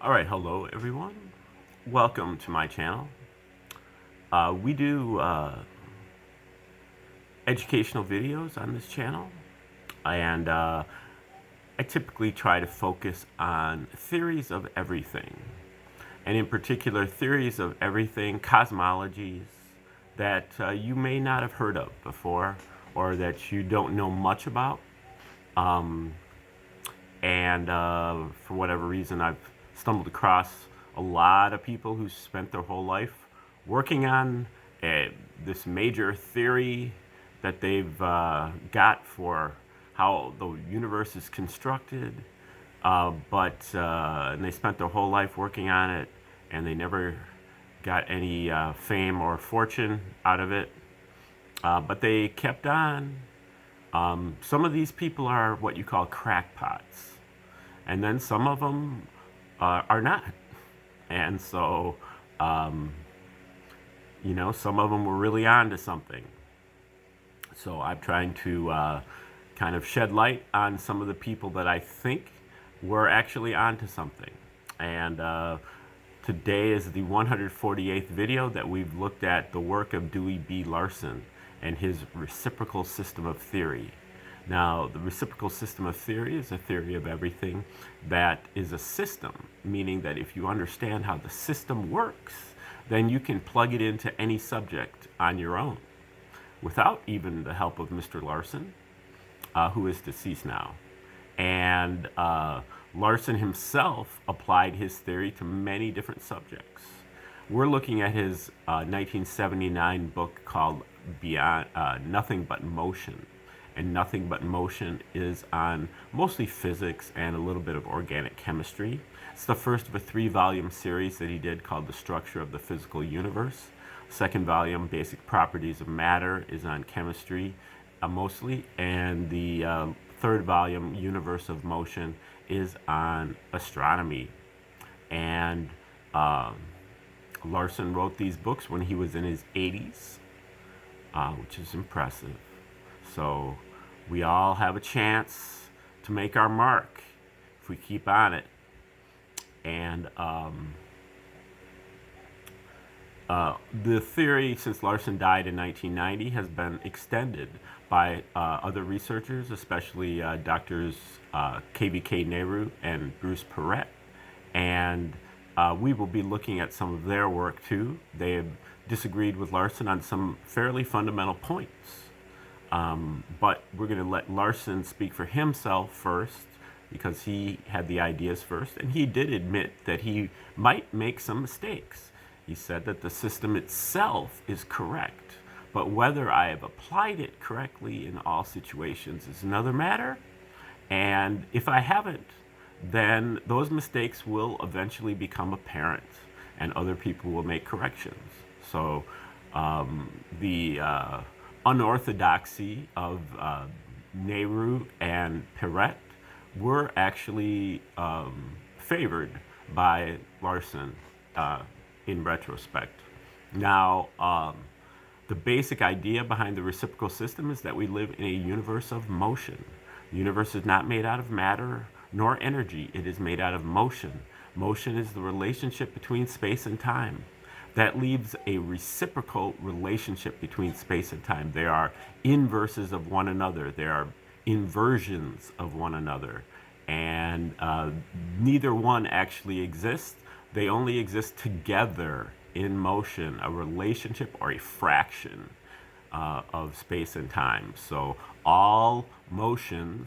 All right, hello everyone. Welcome to my channel. We do educational videos on this channel, and I typically try to focus on theories of everything, and in particular, theories of everything, cosmologies that you may not have heard of before or that you don't know much about. And for whatever reason, I've stumbled across a lot of people who spent their whole life working on this major theory that they've got for how the universe is constructed, and they spent their whole life working on it, and they never got any fame or fortune out of it, but they kept on. Some of these people are what you call crackpots, and then some of them are not. And so, some of them were really on to something. So I'm trying to kind of shed light on some of the people that I think were actually on to something. And today is the 148th video that we've looked at the work of Dewey B. Larson and his reciprocal system of theory. Now, the reciprocal system of theory is a theory of everything that is a system, meaning that if you understand how the system works, then you can plug it into any subject on your own without even the help of Mr. Larson, who is deceased now. And Larson himself applied his theory to many different subjects. We're looking at his 1979 book called Beyond Nothing But Motion. And Nothing But Motion is on mostly physics and a little bit of organic chemistry. It's the first of a 3-volume series that he did called The Structure of the Physical Universe. Second volume, Basic Properties of Matter, is on chemistry mostly. And the third volume, Universe of Motion, is on astronomy. And Larson wrote these books when he was in his 80s, which is impressive. So we all have a chance to make our mark if we keep on it. And the theory, since Larson died in 1990, has been extended by other researchers, especially Doctors KVK Nehru and Bruce Perret. And we will be looking at some of their work too. They have disagreed with Larson on some fairly fundamental points. But we're going to let Larson speak for himself first, because he had the ideas first, and he did admit that he might make some mistakes. He said that the system itself is correct, but whether I have applied it correctly in all situations is another matter. And if I haven't, then those mistakes will eventually become apparent, and other people will make corrections. So the unorthodoxy of Nehru and Perret were actually favored by Larson in retrospect. Now, the basic idea behind the reciprocal system is that we live in a universe of motion. The universe is not made out of matter nor energy. It is made out of motion. Motion is the relationship between space and time. That leaves a reciprocal relationship between space and time. They are inverses of one another. They are inversions of one another. And neither one actually exists. They only exist together in motion, a relationship or a fraction of space and time. So all motions,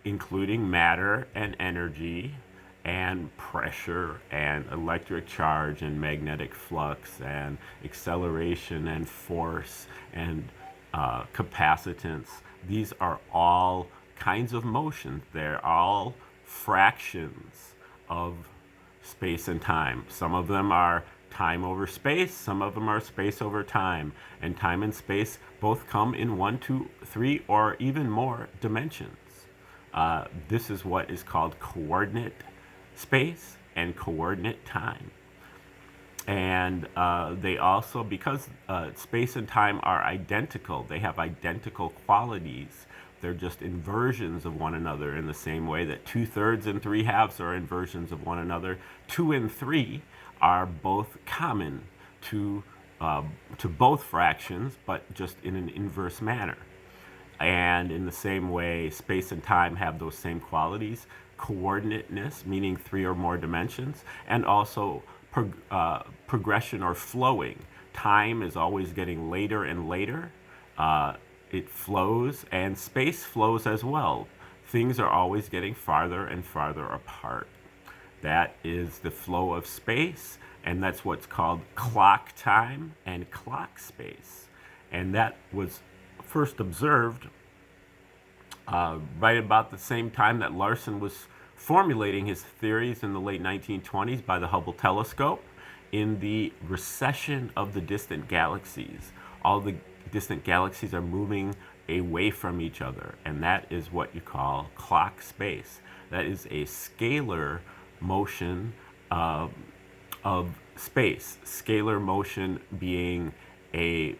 including matter and energy, and pressure and electric charge and magnetic flux and acceleration and force and capacitance. These are all kinds of motions. They're all fractions of space and time. Some of them are time over space, some of them are space over time. And time and space both come in 1, 2, 3, or even more dimensions. This is what is called coordinate space and coordinate time. And they also, because space and time are identical, they have identical qualities, They're just inversions of one another, in the same way that 2/3 and 3/2 are inversions of one another. 2 and 3 are both common to both fractions, but just in an inverse manner. And in the same way, space and time have those same qualities: coordinateness, meaning 3 or more dimensions, and also progression or flowing. Time is always getting later and later. It flows, and space flows as well. Things are always getting farther and farther apart. That is the flow of space, and that's what's called clock time and clock space. And that was first observed right about the same time that Larson was formulating his theories in the late 1920s by the Hubble telescope, in the recession of the distant galaxies. All the distant galaxies are moving away from each other, and that is what you call clock space. That is a scalar motion of space. Scalar motion being a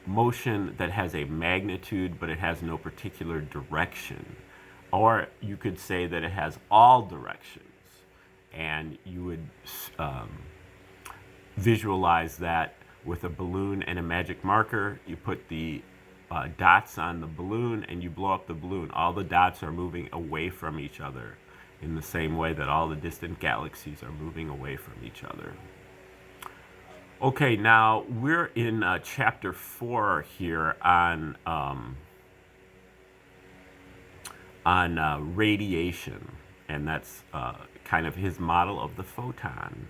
motion that has a magnitude, but it has no particular direction. Or you could say that it has all directions. And you would visualize that with a balloon and a magic marker. You put the dots on the balloon and you blow up the balloon. All the dots are moving away from each other, in the same way that all the distant galaxies are moving away from each other. Okay, now we're in chapter 4 here on radiation, and that's kind of his model of the photon.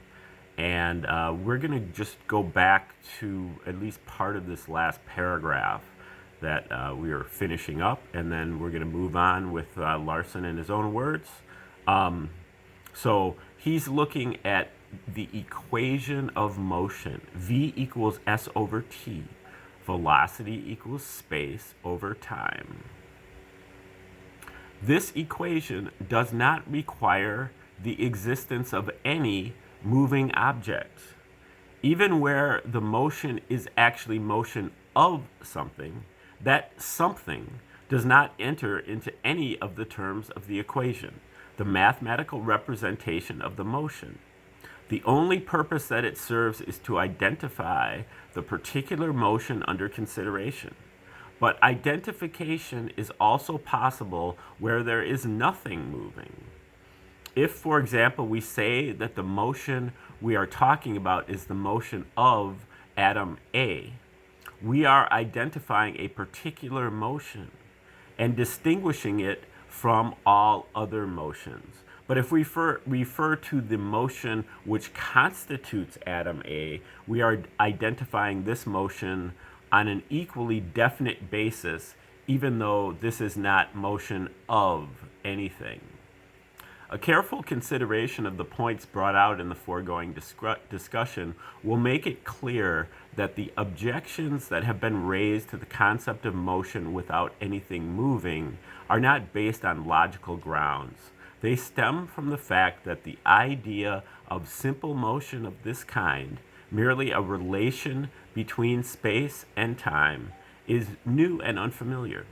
And we're going to just go back to at least part of this last paragraph that we are finishing up, and then we're going to move on with Larson in his own words. So he's looking at the equation of motion. V equals s over t. Velocity equals space over time. This equation does not require the existence of any moving object. Even where the motion is actually motion of something, that something does not enter into any of the terms of the equation, the mathematical representation of the motion. The only purpose that it serves is to identify the particular motion under consideration. But identification is also possible where there is nothing moving. If, for example, we say that the motion we are talking about is the motion of atom A, we are identifying a particular motion and distinguishing it from all other motions. But if we refer to the motion which constitutes atom A, we are identifying this motion on an equally definite basis, even though this is not motion of anything. A careful consideration of the points brought out in the foregoing discussion will make it clear that the objections that have been raised to the concept of motion without anything moving are not based on logical grounds. They stem from the fact that the idea of simple motion of this kind, merely a relation between space and time, is new and unfamiliar.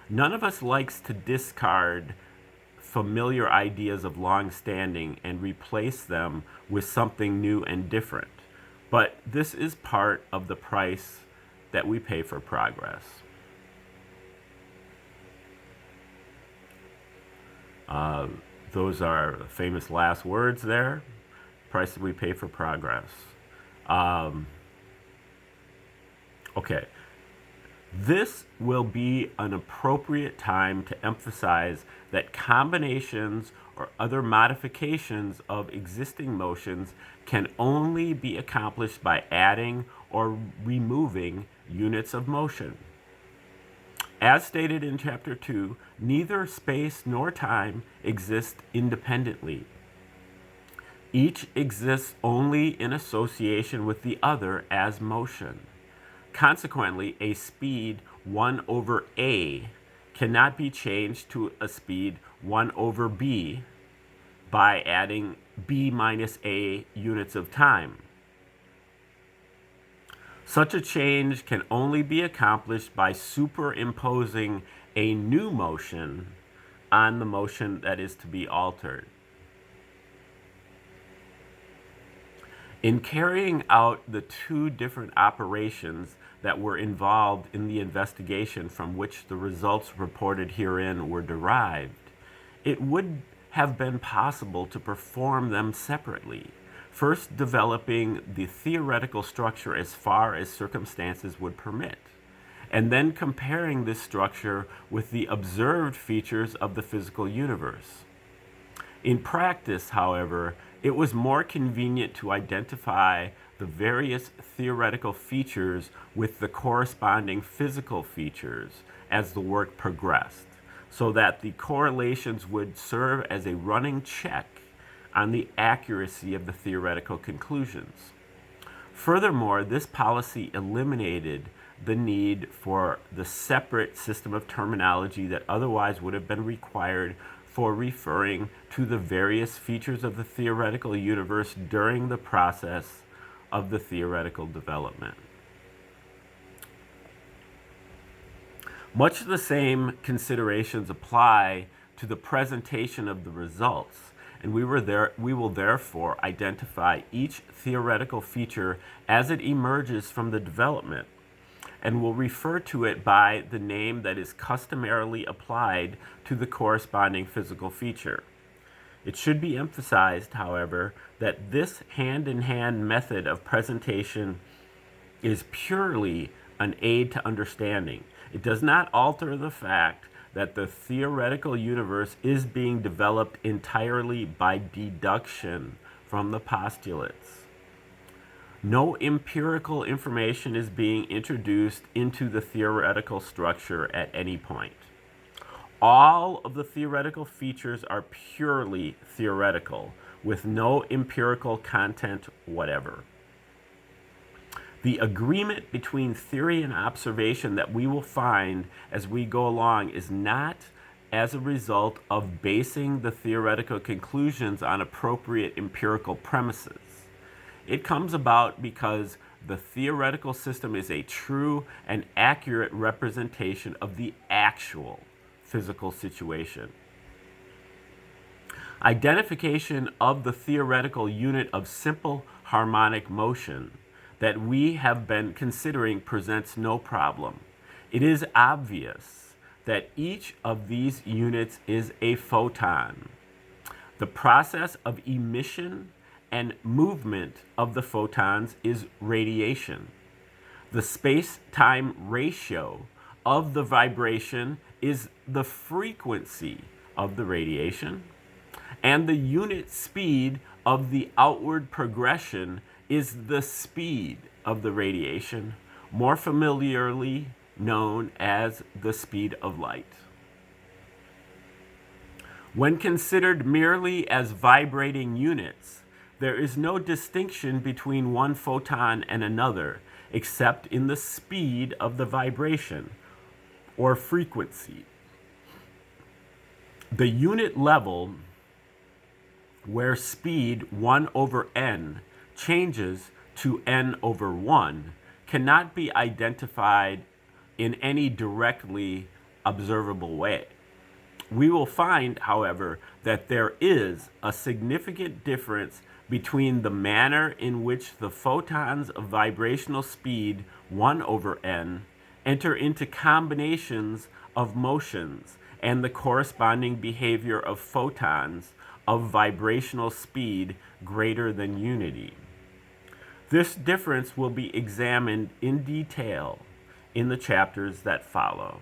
None of us likes to discard familiar ideas of long standing and replace them with something new and different. But this is part of the price that we pay for progress. Those are famous last words there. Price that we pay for progress. Okay. This will be an appropriate time to emphasize that combinations or other modifications of existing motions can only be accomplished by adding or removing units of motion. As stated in Chapter 2, neither space nor time exist independently. Each exists only in association with the other as motion. Consequently, a speed 1 over a cannot be changed to a speed 1 over b by adding b minus a units of time. Such a change can only be accomplished by superimposing a new motion on the motion that is to be altered. In carrying out the two different operations that were involved in the investigation from which the results reported herein were derived, it would have been possible to perform them separately, first developing the theoretical structure as far as circumstances would permit, and then comparing this structure with the observed features of the physical universe. In practice, however, it was more convenient to identify the various theoretical features with the corresponding physical features as the work progressed, so that the correlations would serve as a running check on the accuracy of the theoretical conclusions. Furthermore, this policy eliminated the need for the separate system of terminology that otherwise would have been required for referring to the various features of the theoretical universe during the process of the theoretical development. Much the same considerations apply to the presentation of the results, and we will therefore identify each theoretical feature as it emerges from the development, and will refer to it by the name that is customarily applied to the corresponding physical feature. It should be emphasized, however, that this hand-in-hand method of presentation is purely an aid to understanding. It does not alter the fact that the theoretical universe is being developed entirely by deduction from the postulates. No empirical information is being introduced into the theoretical structure at any point. All of the theoretical features are purely theoretical, with no empirical content whatever. The agreement between theory and observation that we will find as we go along is not as a result of basing the theoretical conclusions on appropriate empirical premises. It comes about because the theoretical system is a true and accurate representation of the actual physical situation. Identification of the theoretical unit of simple harmonic motion that we have been considering presents no problem. It is obvious that each of these units is a photon. The process of emission and movement of the photons is radiation. The space-time ratio of the vibration is the frequency of the radiation, and the unit speed of the outward progression is the speed of the radiation, more familiarly known as the speed of light. When considered merely as vibrating units, there is no distinction between one photon and another, except in the speed of the vibration, or frequency. The unit level where speed 1 over n changes to n over 1 cannot be identified in any directly observable way. We will find, however, that there is a significant difference between the manner in which the photons of vibrational speed 1 over n enter into combinations of motions and the corresponding behavior of photons of vibrational speed greater than unity. This difference will be examined in detail in the chapters that follow.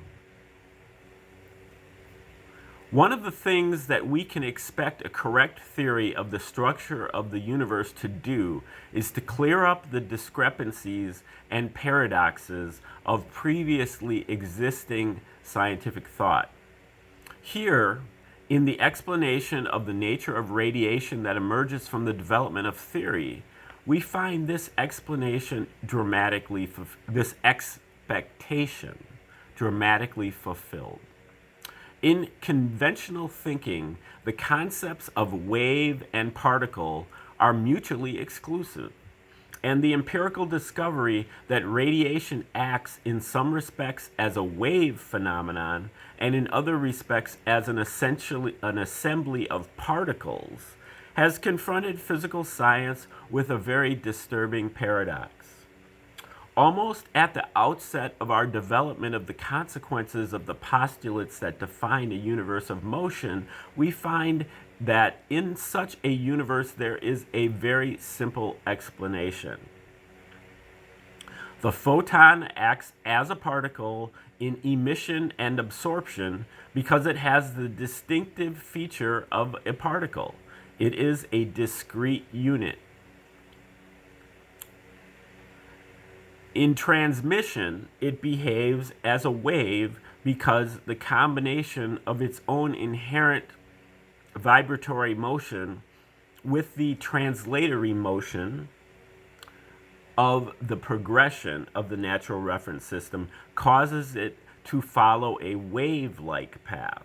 One of the things that we can expect a correct theory of the structure of the universe to do is to clear up the discrepancies and paradoxes of previously existing scientific thought. Here, in the explanation of the nature of radiation that emerges from the development of theory, we find this expectation dramatically fulfilled. In conventional thinking, the concepts of wave and particle are mutually exclusive. and the empirical discovery that radiation acts in some respects as a wave phenomenon and in other respects as an assembly of particles has confronted physical science with a very disturbing paradox. Almost at the outset of our development of the consequences of the postulates that define a universe of motion, we find that in such a universe there is a very simple explanation. The photon acts as a particle in emission and absorption because it has the distinctive feature of a particle. It is a discrete unit. In transmission, it behaves as a wave because the combination of its own inherent vibratory motion with the translatory motion of the progression of the natural reference system causes it to follow a wave-like path.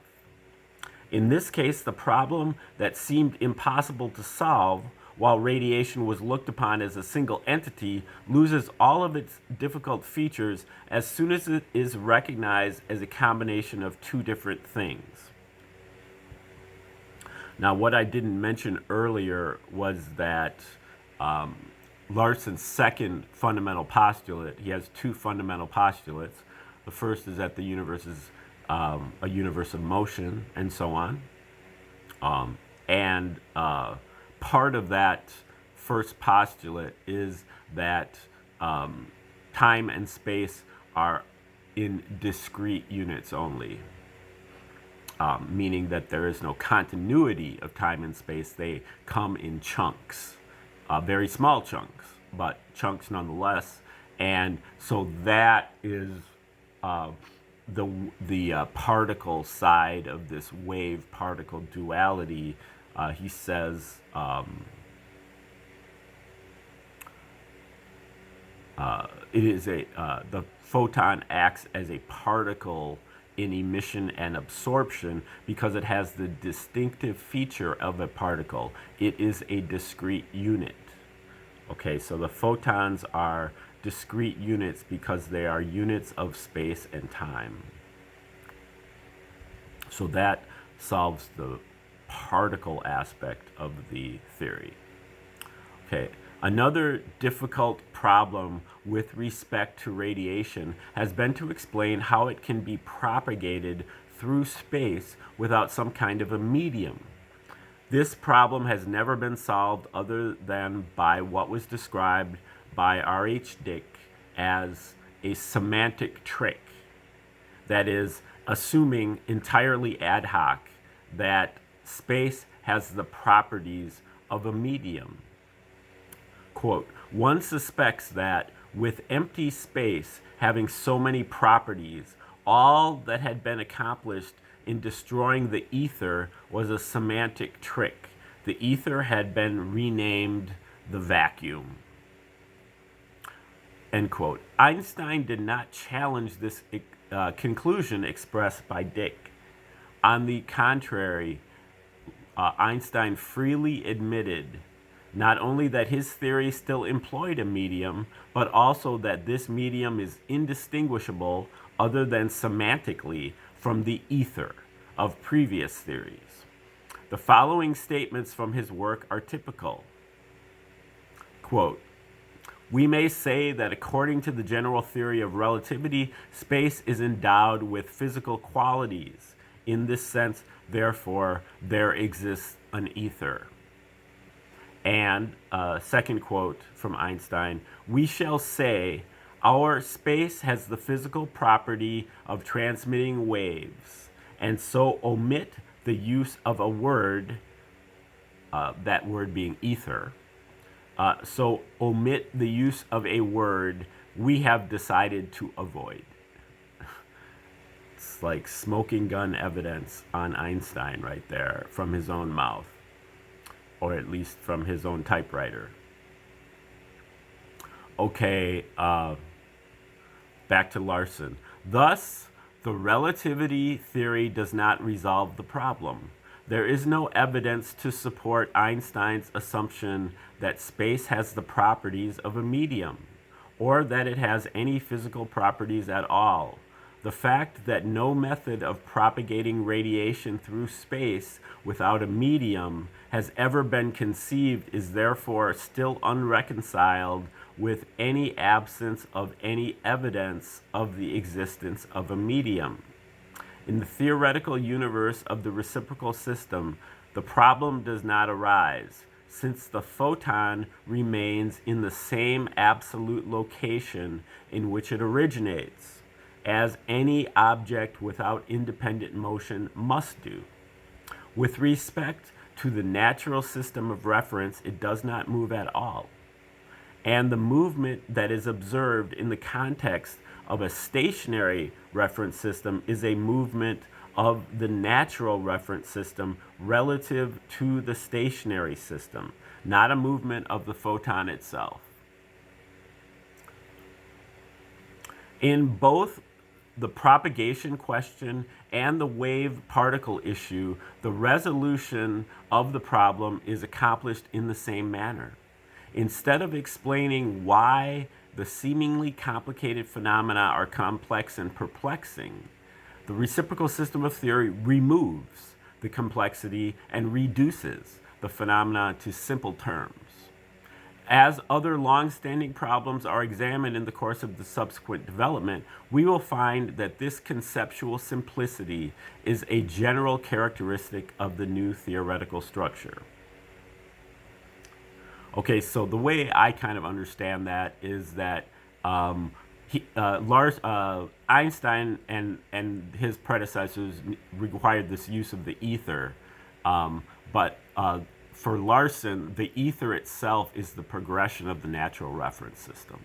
In this case, the problem that seemed impossible to solve while radiation was looked upon as a single entity loses all of its difficult features as soon as it is recognized as a combination of two different things. Now, what I didn't mention earlier was that Larson's second fundamental postulate, he has two fundamental postulates. The first is that the universe is a universe of motion and so on. Part of that first postulate is that time and space are in discrete units only, meaning that there is no continuity of time and space. They come in chunks, very small chunks, but chunks nonetheless. And so that is the particle side of this wave-particle duality. He says it is the photon acts as a particle in emission and absorption because it has the distinctive feature of a particle. It is a discrete unit. Okay, so the photons are discrete units because they are units of space and time. So that solves the particle aspect of the theory. Okay, another difficult problem with respect to radiation has been to explain how it can be propagated through space without some kind of a medium. This problem has never been solved other than by what was described by R.H. Dick as a semantic trick. That is, assuming entirely ad hoc that space has the properties of a medium. Quote, one suspects that with empty space having so many properties, all that had been accomplished in destroying the ether was a semantic trick. The ether had been renamed the vacuum. End quote. Einstein did not challenge this conclusion expressed by Dick. On the contrary, Einstein freely admitted not only that his theory still employed a medium, but also that this medium is indistinguishable other than semantically from the ether of previous theories. The following statements from his work are typical. Quote, we may say that according to the general theory of relativity, space is endowed with physical qualities. In this sense, therefore, there exists an ether. And second quote from Einstein, we shall say our space has the physical property of transmitting waves, and so omit the use of a word, that word being ether. So omit the use of a word we have decided to avoid. It's like smoking gun evidence on Einstein right there from his own mouth, or at least from his own typewriter. Okay, back to Larson. Thus, the relativity theory does not resolve the problem. There is no evidence to support Einstein's assumption that space has the properties of a medium, or that it has any physical properties at all. The fact that no method of propagating radiation through space without a medium has ever been conceived is therefore still unreconciled with any absence of any evidence of the existence of a medium. In the theoretical universe of the reciprocal system, the problem does not arise, since the photon remains in the same absolute location in which it originates, as any object without independent motion must do. With respect to the natural system of reference, it does not move at all. And the movement that is observed in the context of a stationary reference system is a movement of the natural reference system relative to the stationary system, not a movement of the photon itself. In both the propagation question and the wave particle issue, the resolution of the problem is accomplished in the same manner. Instead of explaining why the seemingly complicated phenomena are complex and perplexing, the reciprocal system of theory removes the complexity and reduces the phenomena to simple terms. As other long-standing problems are examined in the course of the subsequent development, we will find that this conceptual simplicity is a general characteristic of the new theoretical structure. Okay, so the way I kind of understand that is that Einstein and his predecessors required this use of the ether, but for Larson, the ether itself is the progression of the natural reference system.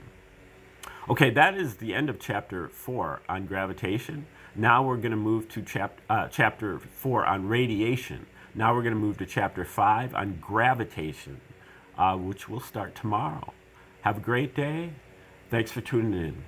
Okay, that is the end of chapter 4 on gravitation. Now we're going to move to chapter 4 on radiation. Now we're going to move to chapter 5 on gravitation, which will start tomorrow. Have a great day. Thanks for tuning in.